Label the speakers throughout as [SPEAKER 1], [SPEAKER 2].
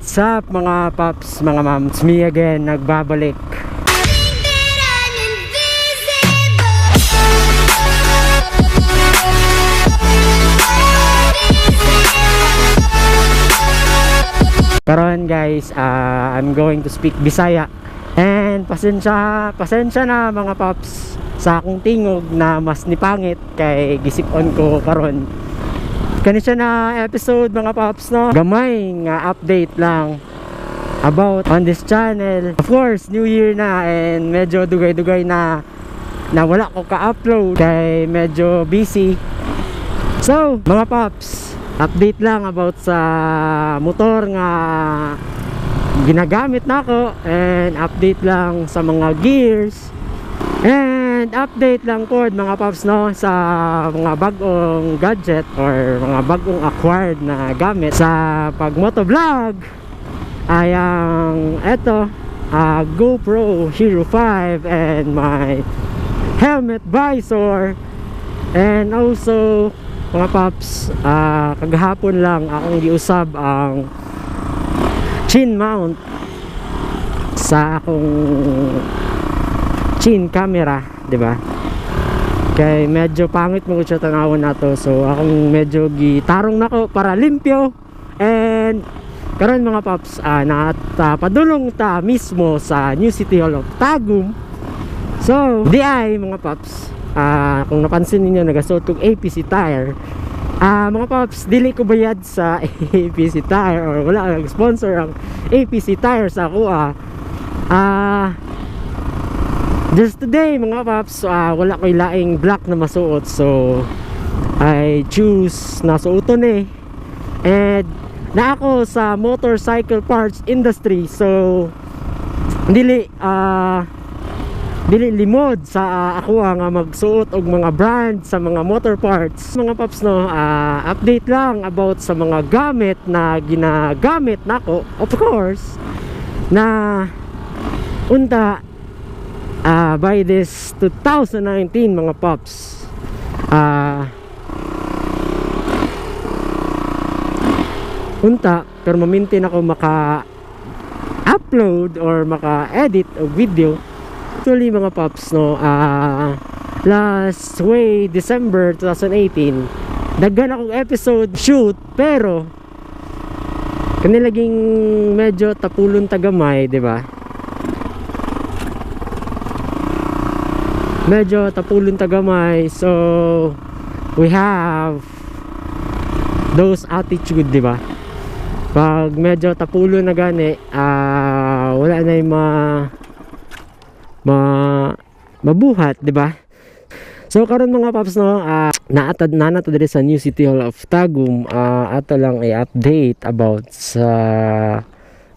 [SPEAKER 1] What's up mga paps, mga mams, me again, nagbabalik. Karon guys, I'm going to speak Bisaya. And pasensya na mga paps sa akong tingog na mas nipangit kay gisip-on ko karon. Kani siya na episode mga paps, no? Gamay nga update lang about on this channel. Of course, New Year na and medyo dugay-dugay na wala ko ka-upload kay medyo busy. So, mga paps, update lang about sa motor nga ginagamit nako and update lang sa mga gears. And update lang po mga paps, no, sa mga bagong gadget or mga bagong acquired na gamit sa pag motovlog ay ang eto, GoPro Hero 5 and my helmet visor. And also mga paps, kagahapon lang akong giusab ang chin mount sa akong chin camera, di ba? Kay medyo pangit mo siya tanawon nato. So akong medyo gitarong nako para limpyo. And karon mga paps, padulong ta mismo sa New City Hall of Tagum. So di ay mga paps, kung napansin niyo nagasuot kong APC tire. Mga paps, dili ko bayad sa APC tire or wala ang sponsor ang APC tire sa ako. Just today mga paps, wala ko laing black na masuot, so I choose na suoton and na ako sa motorcycle parts industry. So dili limod sa ako nga magsuot og mga brand sa mga motor parts mga paps, no. Update lang about sa mga gamit na ginagamit nako, of course, na unta by this 2019 mga pops. Unta pero ma-maintain ako maka-upload or maka-edit o video. Actually mga pops, no, last way December 2018 daghan akong episode shoot pero kanilaging medyo tapulon tagamay, di ba? Medyo tapulon tagamay, so we have those attitude, di ba? Pag medyo tapulon na gani, wala na yung mabuhat, di ba? So karon mga paps, no, naatad diri sa New City Hall of Tagum. Ato lang i-update about sa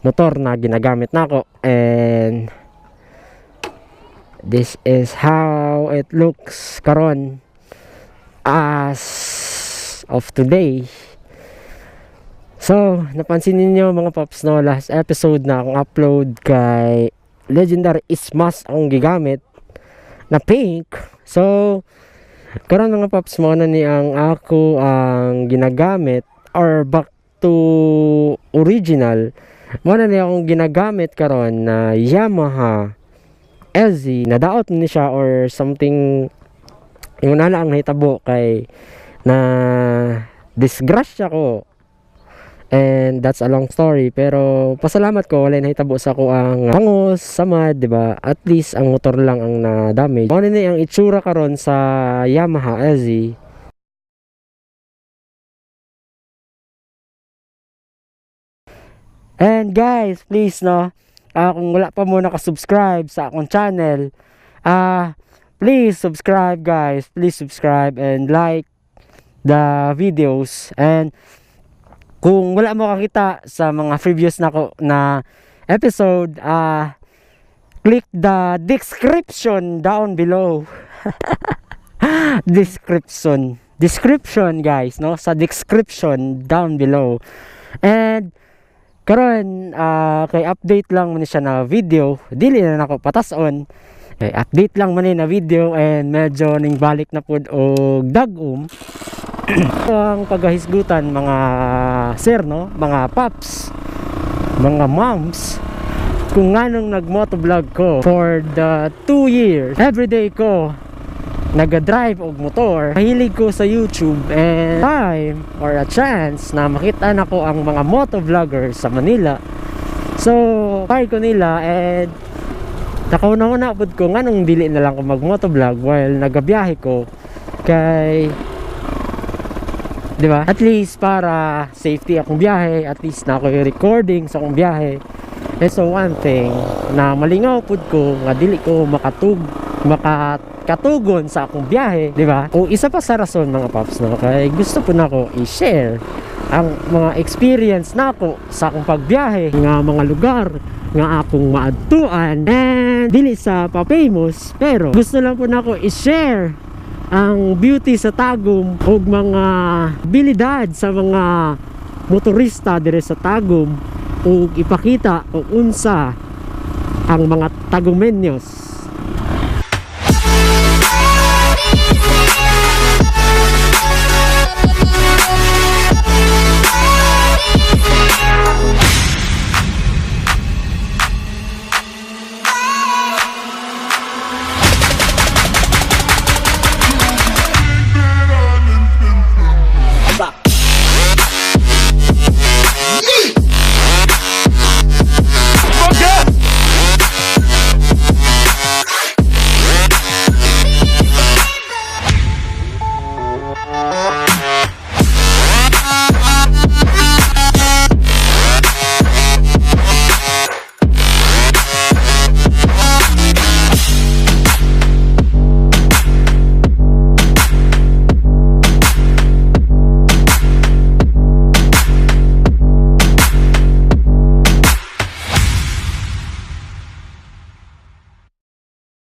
[SPEAKER 1] motor na ginagamit nako, and this is how it looks karon as of today. So napansin niyo mga paps, no, last episode na akong upload kay Legendary Ismas ang gigamit na pink. So karon mga paps, mo na ni ang ako ang ginagamit or back to original, mo na ni akong ginagamit karon na Yamaha LZ. Nadaot ni siya or something, yung nala ang nahitabo kay na disgrasya ko, and that's a long story, pero pasalamat ko wala nahitabo sa ko ang pangos samad, di ba? At least ang motor lang ang na damage. Ano ni ang itsura karon sa Yamaha LZ. And guys, please, no, kung wala pa mo nakasubscribe sa akong channel, please subscribe guys, please subscribe and like the videos. And kung wala mo kakita sa mga previous na episode, click the description down below. description guys, no, sa description down below. And karon kay update lang man siya na video, dili na nako patason. Okay, update lang man na video and medyo ning balik na pud og dagom. Ang paghahisgutan mga sir, no, mga paps. mga moms kung anong nag-motovlog ko for the 2 years. Everyday ko nag-drive og motor. Mahilig ko sa YouTube and time or a chance na makita na ko ang mga motovloggers sa Manila. So, kaya ko nila and nakauna-una po ko nga nung dili na lang ko mag-motovlog while nagabiyahe ko kay, di ba? At least para safety akong biyahe, at least na ako yung recording sa akong biyahe. And so one thing na malingaw po ko nga dili ko makatugon sa akong biyahe, di ba? O isa pa sa rason mga paps no, kay gusto po na ako i-share ang mga experience na ako sa akong pagbiyahe nga mga lugar nga akong maadtuan and dili sa pa-famous, pero gusto lang po na ako i-share ang beauty sa Tagum o mga bilidad sa mga motorista dire sa Tagum o ipakita kung unsa ang mga Tagumenyos